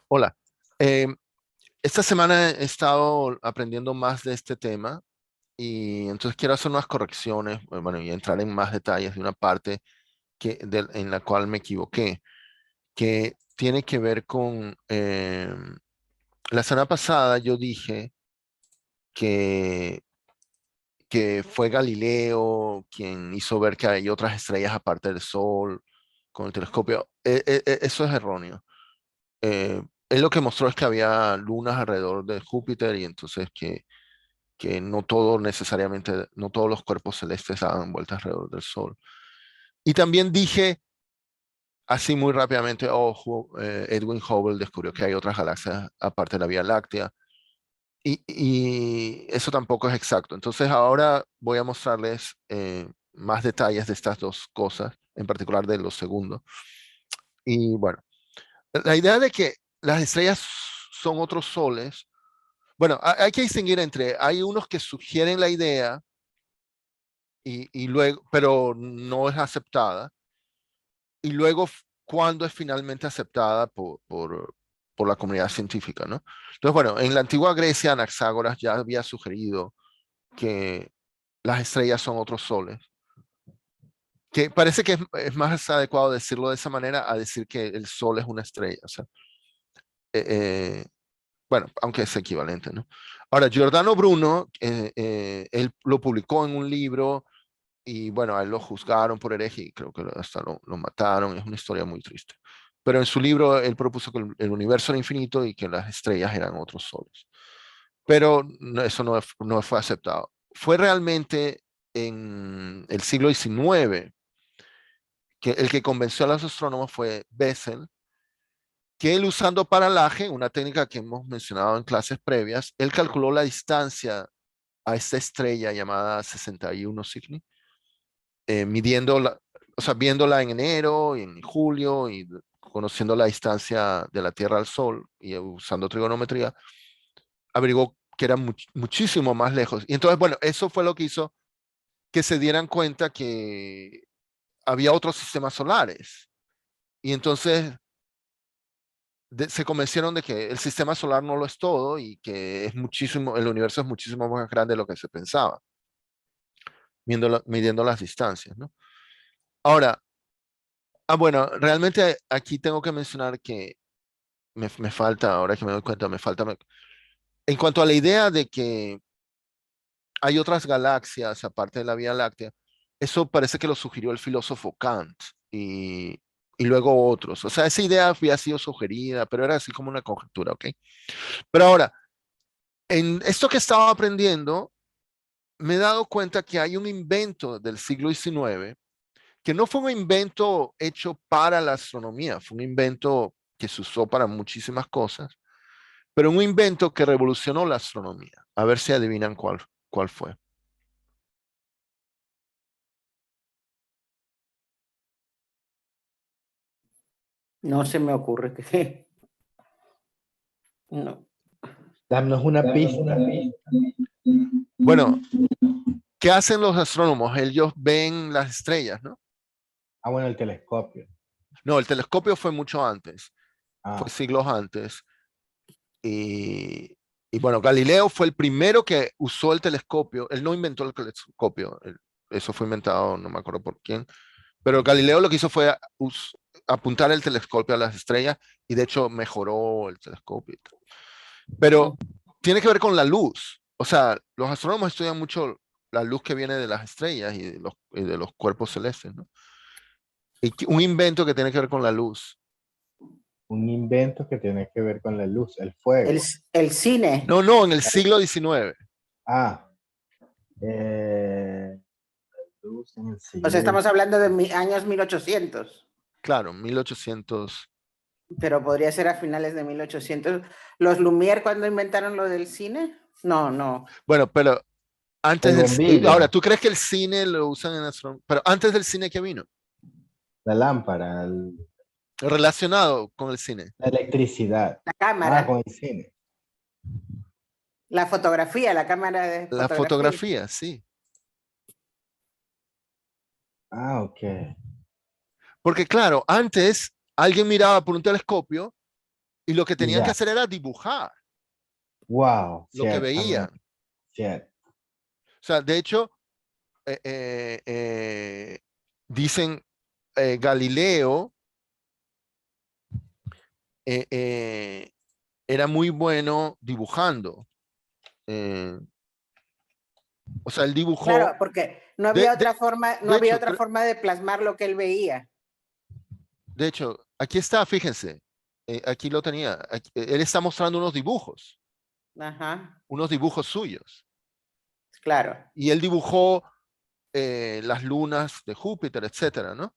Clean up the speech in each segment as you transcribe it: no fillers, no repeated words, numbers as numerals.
Hola. Eh, esta semana he estado aprendiendo más de este tema y entonces quiero hacer unas correcciones, bueno, y entrar en más detalles de una parte en la cual me equivoqué, que tiene que ver con, la semana pasada yo dije que, que fue Galileo quien hizo ver que hay otras estrellas aparte del Sol con el telescopio. Eso es erróneo. Él lo que mostró es que había lunas alrededor de Júpiter y entonces que no todo necesariamente, no todos los cuerpos celestes daban vueltas alrededor del Sol. Y también dije, así muy rápidamente, Edwin Hubble descubrió que hay otras galaxias aparte de la Vía Láctea. Y eso tampoco es exacto. Entonces ahora voy a mostrarles más detalles de estas dos cosas, en particular de los segundos. Y bueno, la idea de que las estrellas son otros soles. Bueno, hay que distinguir entre, hay unos que sugieren la idea y luego, pero no es aceptada, y luego cuando es finalmente aceptada por la comunidad científica, ¿no? Entonces, bueno, en la antigua Grecia, Anaxágoras ya había sugerido que las estrellas son otros soles, que parece que es más adecuado decirlo de esa manera a decir que el sol es una estrella, o sea, eh, eh, bueno, aunque es equivalente, ¿no? Ahora, Giordano Bruno, él lo publicó en un libro y bueno, a él lo juzgaron por hereje y creo que hasta lo mataron, es una historia muy triste. Pero en su libro él propuso que el universo era infinito y que las estrellas eran otros soles. Pero eso no fue aceptado. Fue realmente en el siglo XIX que el que convenció a los astrónomos fue Bessel, que él usando paralaje, una técnica que hemos mencionado en clases previas, él calculó la distancia a esta estrella llamada 61 Cygni, midiendo o sea, viéndola en enero y en julio y conociendo la distancia de la Tierra al Sol y usando trigonometría, averiguó que era muchísimo más lejos. Y entonces, bueno, eso fue lo que hizo que se dieran cuenta que había otros sistemas solares. Y entonces se convencieron de que el sistema solar no lo es todo y que es muchísimo, el universo es muchísimo más grande de lo que se pensaba, midiendo las distancias, ¿no? Ahora, bueno, realmente aquí tengo que mencionar que me falta, ahora que me doy cuenta, me falta, en cuanto a la idea de que hay otras galaxias aparte de la Vía Láctea, eso parece que lo sugirió el filósofo Kant y luego otros. O sea, esa idea había sido sugerida, pero era así como una conjetura, ¿ok? Pero ahora, en esto que estaba aprendiendo, me he dado cuenta que hay un invento del siglo XIX que no fue un invento hecho para la astronomía, fue un invento que se usó para muchísimas cosas, pero un invento que revolucionó la astronomía. A ver si adivinan cuál fue. No se me ocurre que no. Danos una pista. Bueno, ¿qué hacen los astrónomos? Ellos ven las estrellas, ¿no? Ah, bueno, el telescopio. No, el telescopio fue mucho antes, fue Ah, siglos antes. Y, y bueno, Galileo fue el primero que usó el telescopio. Él no inventó el telescopio, eso fue inventado, no me acuerdo por quién. Pero Galileo lo que hizo fue apuntar el telescopio a las estrellas y de hecho mejoró el telescopio. Y todo. Pero tiene que ver con la luz. O sea, los astrónomos estudian mucho la luz que viene de las estrellas y de los cuerpos celestes, ¿no? Y un invento que tiene que ver con la luz. un invento que tiene que ver con la luz, el El, fuego. el cine. No, no, en el siglo XIX. Ah, eh, luz en el O sea, siglo estamos hablando de años 1800, Claro, 1800. pero podría ser a finales de 1800. ¿Los Lumière cuando inventaron lo del cine? No, no. Bueno, pero el antes ahora, bombillo, ¿tú crees que el cine lo usan en astronomía? Pero antes del cine que vino, la lámpara, relacionado con el cine. la electricidad. La Ah, cámara, con el cine. la fotografía, la cámara de La fotografía. fotografía, sí. Ah, ok. Porque claro, antes alguien miraba por un telescopio Y lo que Y tenían que ya. hacer era dibujar Wow. lo que veían. Cierto. O sea, de hecho, dicen Galileo era muy bueno dibujando. O sea, él dibujó. Claro, porque no De, había de- otra forma, no de había hecho, otra forma de plasmar lo que él veía. de hecho, aquí está, fíjense. Aquí lo tenía. Él está mostrando Ajá, unos dibujos suyos. claro. Y él dibujó las lunas de Júpiter, etcétera, ¿no?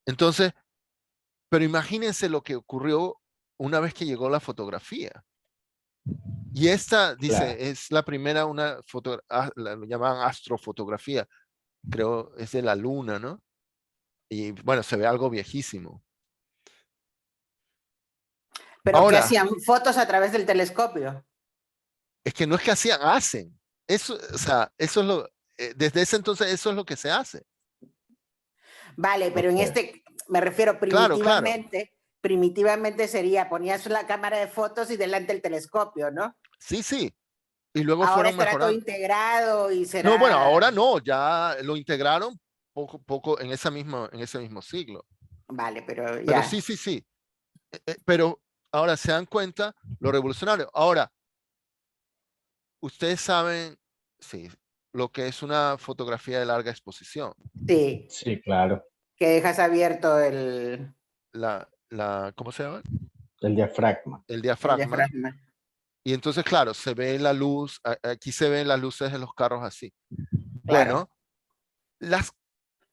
Entonces, pero imagínense lo que ocurrió una vez que llegó la fotografía. Y esta, dice, Claro. es la primera, la llaman astrofotografía, creo, es de la luna, ¿no? Y bueno, se ve algo viejísimo. Pero que Ahora, hacían fotos a través del telescopio. es que no es que hacen. Eso, o sea, eso es desde ese entonces eso es lo que se hace. Vale, pero en Ok. este, me refiero Claro, claro. primitivamente sería, ponías la cámara de fotos y delante el telescopio, ¿no? Sí, sí. Y luego Ahora fueron estará todo mejorando. integrado y No, bueno, será, ahora no, ya lo integraron poco en en ese mismo siglo. vale, pero Pero sí, ya, sí, sí. Pero ahora se dan cuenta lo revolucionario. Ahora, ustedes saben, sí, lo que es una fotografía de larga exposición. sí, Sí, claro. que dejas abierto el ¿Cómo se llama? El diafragma. El diafragma. diafragma. Y entonces, claro, se ve la luz, aquí se ven las luces de los carros así. Claro. Bueno, las,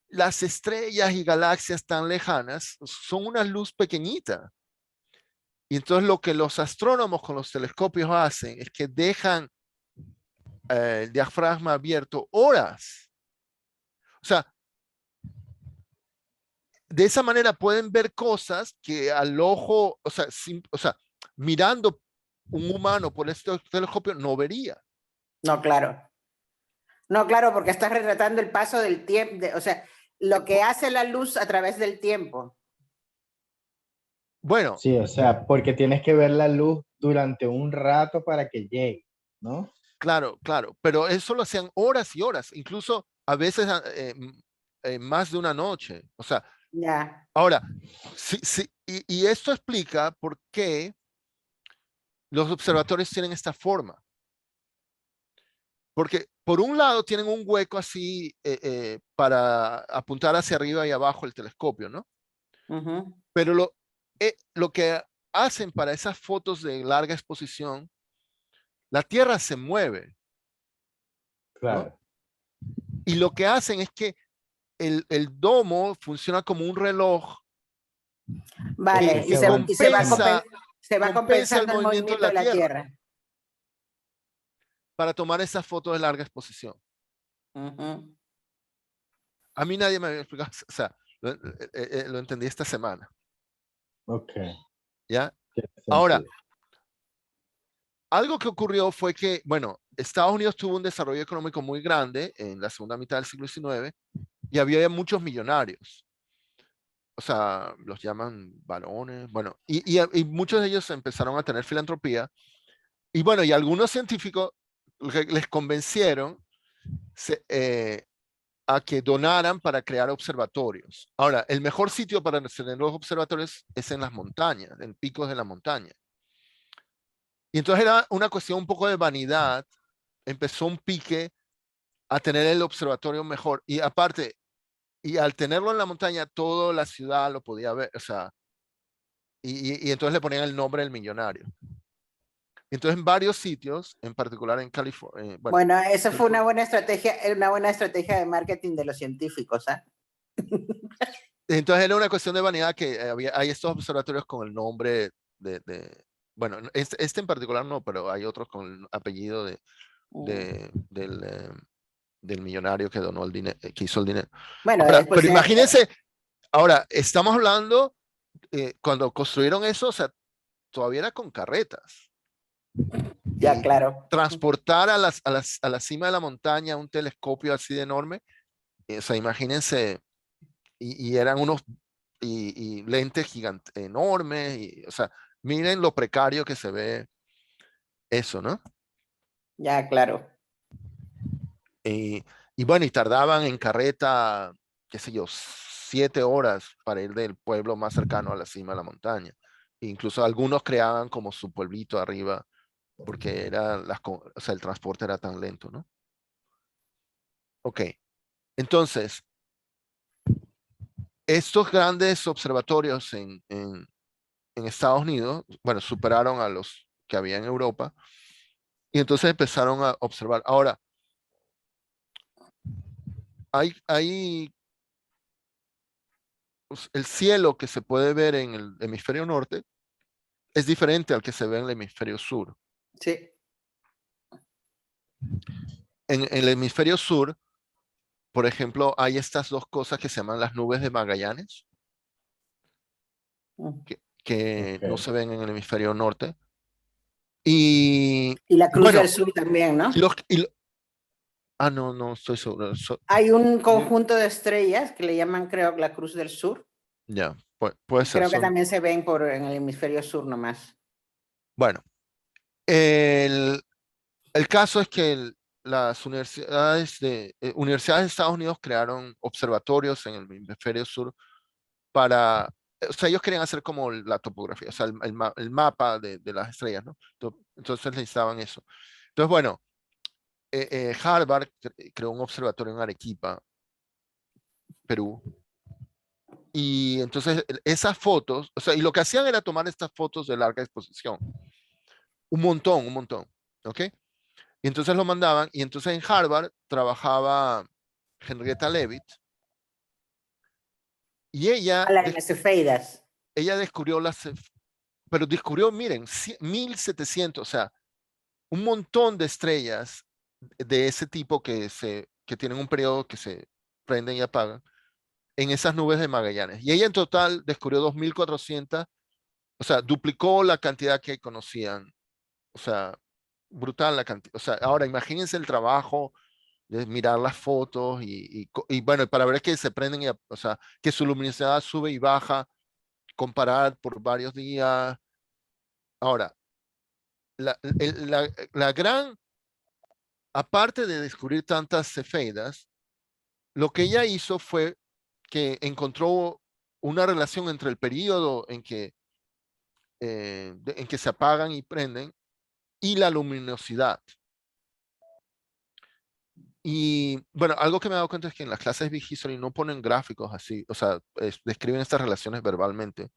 las estrellas y galaxias tan lejanas son una luz pequeñita. Y entonces lo que los astrónomos con los telescopios hacen es que dejan el diafragma abierto horas. O sea, de esa manera pueden ver cosas que al ojo, o sea, mirando un humano por este telescopio no vería. No, claro. No, claro, porque estás retratando el paso del tiempo, o sea, lo que hace la luz a través del tiempo. Bueno, Sí, o sea, porque tienes que ver la luz durante un rato para que llegue, ¿no? claro, claro, pero eso lo hacían horas y horas, incluso a veces más de una noche. O sea, Ya, ahora, sí, sí, y esto explica por qué los observatorios tienen esta forma. Porque por un lado tienen un hueco así para apuntar hacia arriba y abajo el telescopio, ¿no? ujú. Pero lo que hacen para esas fotos de larga exposición, la Tierra se mueve, ¿no? Claro. Y lo que hacen es que el domo funciona como un reloj Este Vale, se va, se va compensa el compensando el movimiento de movimiento la de la Tierra Tierra. para tomar esas fotos de larga exposición. Ujú. A mí nadie me había explicado, o sea, lo entendí esta semana, ok, ¿ya? tiene Ahora, sentido. algo que ocurrió fue que, bueno, Estados Unidos tuvo un desarrollo económico muy grande en la segunda mitad del siglo XIX y había muchos millonarios. O sea, los llaman varones, bueno, y muchos de ellos empezaron a tener filantropía. Y bueno, y algunos científicos les convencieron a que donaran para crear observatorios. Ahora, el mejor sitio para tener los observatorios es en las montañas, en picos de la montaña. Y entonces era una cuestión un poco de vanidad. Empezó un pique a tener el observatorio mejor. Y aparte, y al tenerlo en la montaña, toda la ciudad lo podía ver. O sea, y entonces le ponían el nombre del millonario. Entonces, en varios sitios, en particular en California, bueno, Bueno, esa fue una buena estrategia de marketing de los científicos, ¿ah? entonces era una cuestión de vanidad que hay estos observatorios con el nombre bueno, este en particular no, pero hay otros con el apellido del millonario que donó el dinero, que hizo el dinero. Bueno, Ahora, después, pero imagínense, ahora, estamos hablando, cuando construyeron eso, o sea, todavía era con carretas. ya, Y claro. transportar a la cima de la montaña un telescopio así de enorme, o sea, imagínense, y eran unos y lentes gigantes, enormes, o sea, miren lo precario que se ve eso, ¿no? Ya, claro. Y bueno, y tardaban en carreta, qué sé yo, 7 horas para ir del pueblo más cercano a la cima de la montaña. Incluso algunos creaban como su pueblito arriba, porque era o sea, el transporte era tan lento, ¿no? Ok, entonces, estos grandes observatorios en Estados Unidos, bueno, superaron a los que había en Europa, y entonces empezaron a observar. Ahora, hay pues, el cielo que se puede ver en el hemisferio norte es diferente al que se ve en el hemisferio sur. Sí. En el hemisferio sur, por ejemplo, hay estas dos cosas que se llaman las nubes de Magallanes, Mm. que no Ok. se ven en el hemisferio norte. Y Y la Cruz bueno, del Sur también, y ¿no? los, no, no estoy seguro. Hay un conjunto de estrellas que le llaman, creo, la Cruz del Sur. Ya, puede ser. Creo que también se ven en el hemisferio sur nomás. Bueno, el, el caso es que las universidades de Estados Unidos crearon observatorios en el hemisferio sur para, o sea, ellos querían hacer como la topografía, o sea, el mapa de las estrellas, ¿no? Entonces necesitaban eso. Entonces, bueno, Harvard creó un observatorio en Arequipa, Perú, y entonces esas fotos, o sea, y lo que hacían era tomar estas fotos de larga exposición, un montón, ¿ok? Y entonces lo mandaban, y entonces en Harvard trabajaba Henrietta Leavitt, y A las Cefeidas. ella descubrió pero descubrió, miren, 1700, o sea, un montón de estrellas de ese tipo que tienen un periodo que se prenden y apagan en esas nubes de Magallanes. Y ella en total descubrió 2400, o sea, duplicó la cantidad que conocían. O sea, brutal la cantidad. O sea, ahora imagínense el trabajo de mirar las fotos y bueno, para ver que se prenden, o sea, que su luminosidad sube y baja, comparar por varios días. Ahora, la gran, aparte de descubrir tantas cefeidas, lo que ella hizo fue que encontró una relación entre el periodo en que se apagan y prenden y la luminosidad. Y bueno, algo que me he dado cuenta es que en las clases de Big History no ponen gráficos así, o sea, describen estas relaciones verbalmente,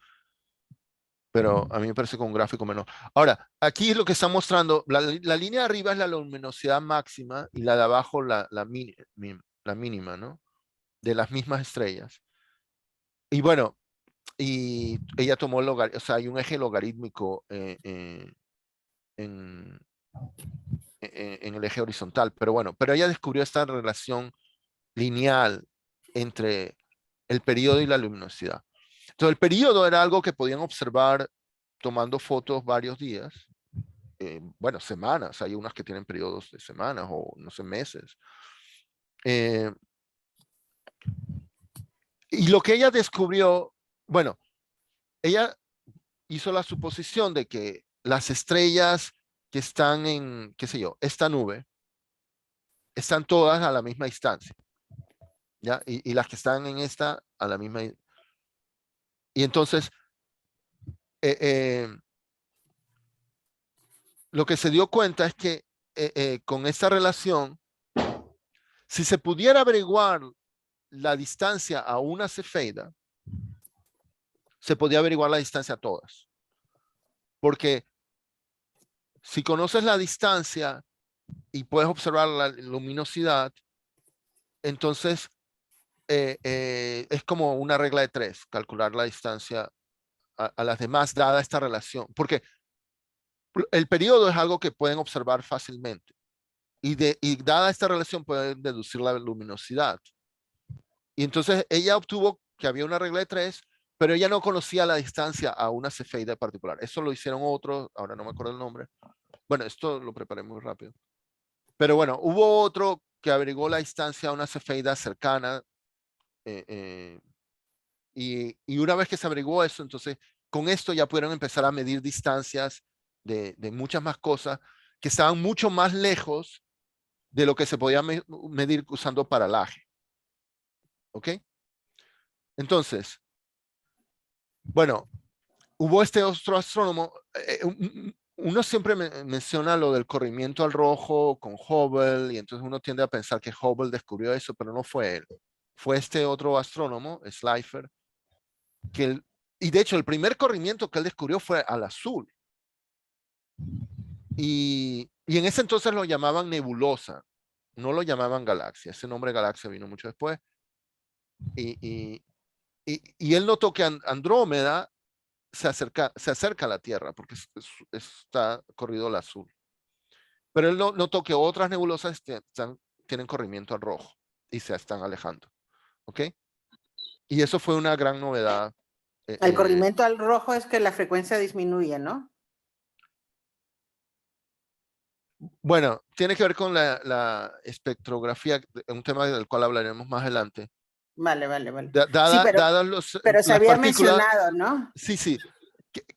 pero a mí me parece con un gráfico menos. Ahora, aquí es lo que está mostrando, la línea de arriba es la luminosidad máxima y la de abajo la mínima, ¿no? De las mismas estrellas. Y bueno, y ella tomó o sea, hay un eje logarítmico en, en el eje horizontal, pero bueno, pero ella descubrió esta relación lineal entre el periodo y la luminosidad. Entonces, el periodo era algo que podían observar tomando fotos varios días, bueno, semanas, hay unas que tienen periodos de semanas o no sé, meses. Eh, y lo que ella descubrió, bueno, ella hizo la suposición de que las estrellas que están en, qué sé yo, esta nube, están todas a la misma distancia, ¿ya? Y las que están en esta a la misma. Y entonces, eh, eh, lo que se dio cuenta es que con esta relación, si se pudiera averiguar la distancia a una cefeida, se podía averiguar la distancia a todas. Porque si conoces la distancia y puedes observar la luminosidad, entonces es como una regla de tres, calcular la distancia a las demás dada esta relación. Porque el periodo es algo que pueden observar fácilmente. Y dada esta relación pueden deducir la luminosidad. Y entonces ella obtuvo que había una regla de tres, pero ella no conocía la distancia a una cefeida particular. Eso lo hicieron otros, ahora no me acuerdo el nombre. Bueno, esto lo preparé muy rápido. Pero bueno, hubo otro que averiguó la distancia a una cefeida cercana. Y una vez que se averiguó eso, entonces con esto ya pudieron empezar a medir distancias de muchas más cosas que estaban mucho más lejos de lo que se podía medir usando paralaje. ¿Ok? Entonces, bueno, hubo este otro astrónomo, uno siempre menciona lo del corrimiento al rojo con Hubble, y entonces uno tiende a pensar que Hubble descubrió eso, pero no fue él. Fue este otro astrónomo, Slipher, y de hecho el primer corrimiento que él descubrió fue al azul. Y en ese entonces lo llamaban nebulosa, no lo llamaban galaxia. Ese nombre galaxia vino mucho después. Y él notó que Andrómeda se acerca a la Tierra porque está corrido al azul. Pero él notó que otras nebulosas tienen corrimiento al rojo y se están alejando. ¿Ok? Y eso fue una gran novedad. El corrimiento al rojo es que la frecuencia disminuye, ¿no? Bueno, tiene que ver con la espectrografía, un tema del cual hablaremos más adelante. Vale. Sí, Dadas pero se las había partículas, mencionado, ¿no? sí.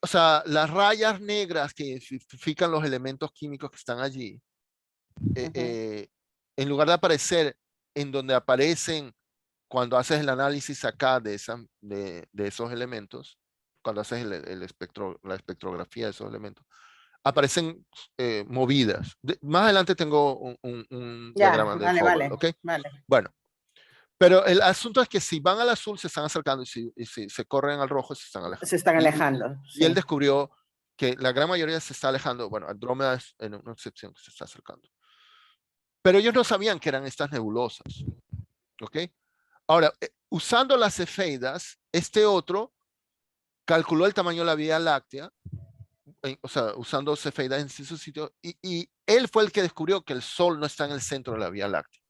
O sea, las rayas negras que identifican los elementos químicos que están allí, en lugar de aparecer en donde aparecen cuando haces el análisis acá de esos elementos, cuando haces la espectrografía de esos elementos, aparecen movidas. Más adelante tengo un diagrama de Hubble, ¿ok? Vale. Bueno, pero el asunto es que si van al azul se están acercando y si se corren al rojo se están alejando. Se están alejando. Y él descubrió que la gran mayoría se está alejando. Bueno, Andrómeda es una excepción que se está acercando. Pero ellos no sabían que eran estas nebulosas. ¿Ok? Ahora, usando las cefeidas, este otro calculó el tamaño de la Vía Láctea, o sea, usando cefeidas en su sitio, y él fue el que descubrió que el Sol no está en el centro de la Vía Láctea.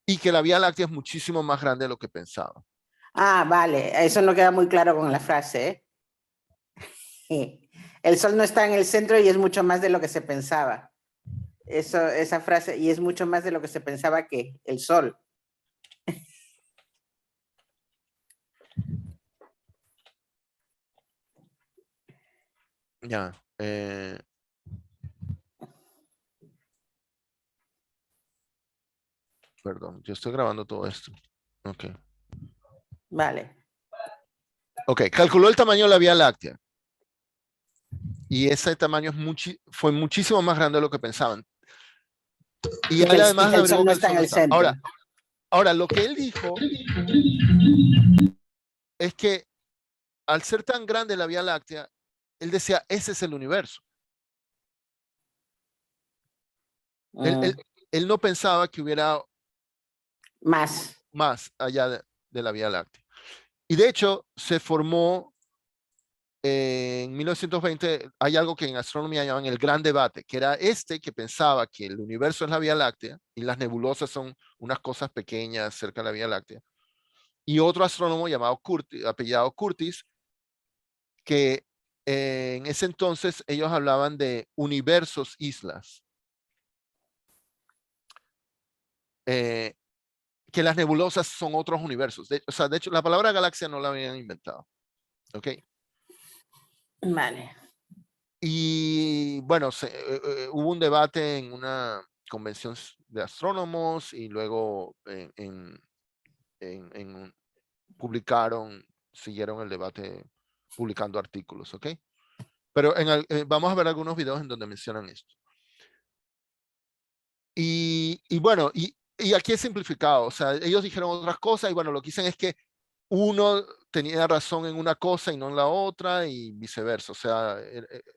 Y que la Vía Láctea es muchísimo más grande de lo que pensaba. Ah, vale. Eso no queda muy claro con la frase, ¿eh? El Sol no está en el centro y es mucho más de lo que se pensaba. Esa frase, y es mucho más de lo que se pensaba que el Sol. Ya. Perdón, yo estoy grabando todo esto. Ok. Vale. Ok, calculó el tamaño de la Vía Láctea. Y ese tamaño fue muchísimo más grande de lo que pensaban. Y él además el Sol no está en el centro. Ahora, lo que él dijo es que al ser tan grande la Vía Láctea, él decía, ese es el universo. Él no pensaba que hubiera más allá de la Vía Láctea. Y de hecho, se formó en 1920, hay algo que en astronomía llaman el gran debate, que era que pensaba que el universo es la Vía Láctea y las nebulosas son unas cosas pequeñas cerca de la Vía Láctea. Y otro astrónomo llamado apellidado Curtis, que en ese entonces ellos hablaban de universos islas. Que las nebulosas son otros universos. De hecho, la palabra galaxia no la habían inventado. ¿Ok? Vale. Y bueno, hubo un debate en una convención de astrónomos y luego siguieron el debate publicando artículos, ¿ok? Pero vamos a ver algunos videos en donde mencionan esto. Y bueno, y aquí es simplificado, o sea, ellos dijeron otras cosas y bueno, lo que dicen es que uno tenía razón en una cosa y no en la otra y viceversa, o sea,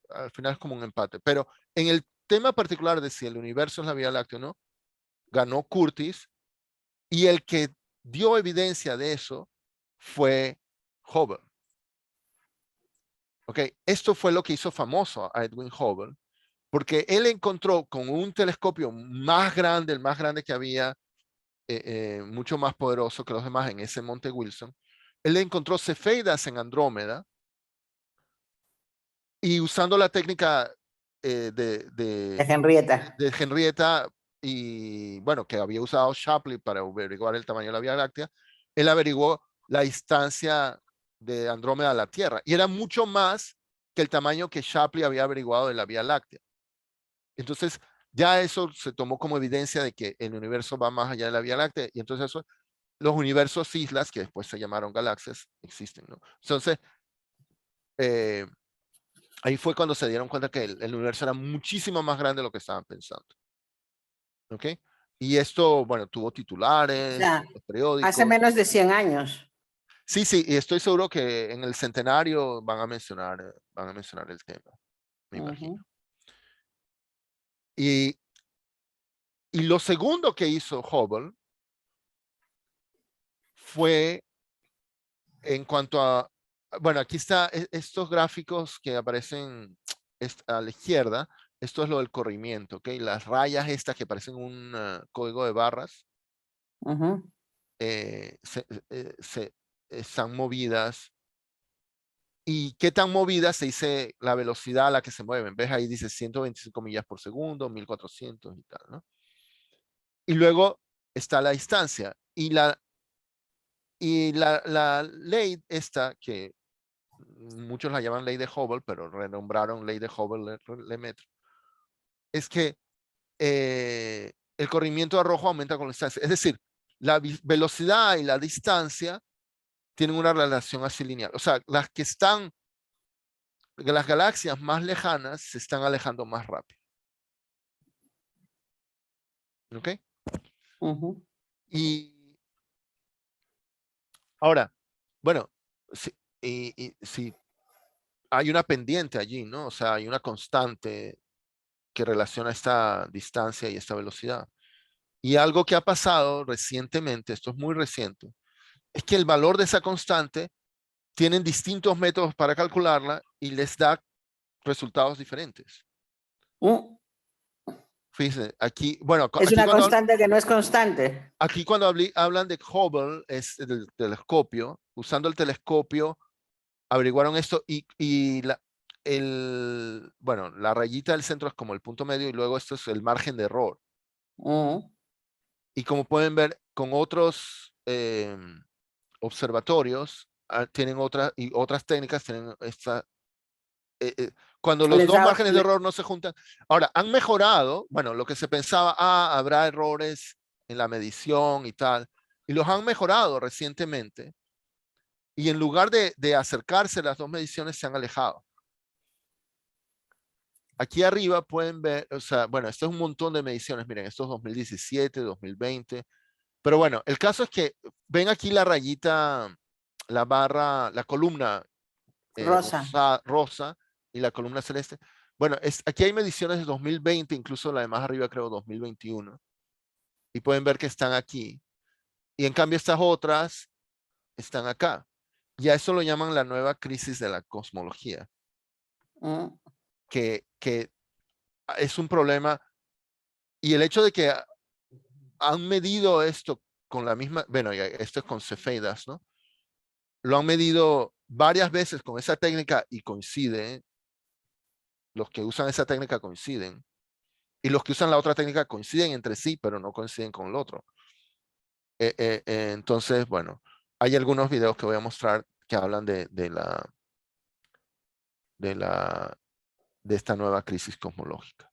al final es como un empate. Pero en el tema particular de si el universo es la Vía Láctea o no, ganó Curtis y el que dio evidencia de eso fue Hubble. Ok, esto fue lo que hizo famoso a Edwin Hubble, porque él encontró con un telescopio más grande, el más grande que había, mucho más poderoso que los demás en ese monte Wilson, él encontró cefeidas en Andrómeda y usando la técnica de Henrietta y bueno, que había usado Shapley para averiguar el tamaño de la Vía Láctea, él averiguó la distancia de Andrómeda a la Tierra. Y era mucho más que el tamaño que Shapley había averiguado de la Vía Láctea. Entonces, ya eso se tomó como evidencia de que el universo va más allá de la Vía Láctea. Y entonces eso, los universos islas, que después se llamaron galaxias, existen, ¿no? Entonces, ahí fue cuando se dieron cuenta que el universo era muchísimo más grande de lo que estaban pensando. ¿Ok? Y esto, bueno, tuvo O titulares, sea, los hace periódicos. menos de 100 años. Sí, sí, y estoy seguro que en el centenario van a mencionar el tema, me imagino. Ujú. Y lo segundo que hizo Hubble fue en cuanto a, bueno, aquí está estos gráficos que aparecen a la izquierda. Esto es lo del corrimiento, ¿ok? Las rayas estas que parecen un código de barras Ujú. están movidas. ¿Y qué tan movidas? Se dice la velocidad a la que se mueven. ¿Ves? Ahí dice 125 millas por segundo, 1400 y tal, ¿no? Y luego está la distancia. Y la ley esta, que muchos la llaman ley de Hubble, pero renombraron ley de Hubble-Lemaitre, es que el corrimiento de rojo aumenta con la distancia. Es decir, la velocidad y la distancia tienen una relación así lineal. O sea, las galaxias más lejanas se están alejando más rápido. ¿Ok? Ujú. Y ahora, bueno, si hay una pendiente allí, ¿no? O sea, hay una constante que relaciona esta distancia y esta velocidad. Y algo que ha pasado recientemente, esto es muy reciente, es que el valor de esa constante tienen distintos métodos para calcularla y les da resultados diferentes. Mm. Fíjense, aquí, bueno, Es una constante que no es constante. aquí cuando hablan de Hubble, es del telescopio, usando el telescopio, averiguaron esto y bueno, la rayita del centro es como el punto medio y luego esto es el margen de error. Mm. Y como pueden ver, con otros observatorios, tienen otras técnicas, tienen cuando los Les dos da, márgenes de error no se juntan. Ahora, han mejorado, bueno, lo que se pensaba, habrá errores en la medición y tal, y los han mejorado recientemente. Y en lugar de acercarse las dos mediciones, se han alejado. Aquí arriba pueden ver, o sea, bueno, esto es un montón de mediciones, miren, esto es 2017, 2020, pero bueno, el caso es que ven aquí la rayita, la barra, la columna Rosa. rosa y la columna celeste. Bueno, aquí hay mediciones de 2020, incluso la de más arriba creo 2021, y pueden ver que están aquí. Y en cambio estas otras están acá. Y a eso lo llaman la nueva crisis de la cosmología, Mm. que es un problema. Y el hecho de que han medido esto con la misma, bueno, esto es con cefeidas, ¿no? Lo han medido varias veces con esa técnica y coincide. Los que usan esa técnica coinciden. Y los que usan la otra técnica coinciden entre sí, pero no coinciden con el otro. Entonces, bueno, hay algunos videos que voy a mostrar que hablan de esta nueva crisis cosmológica.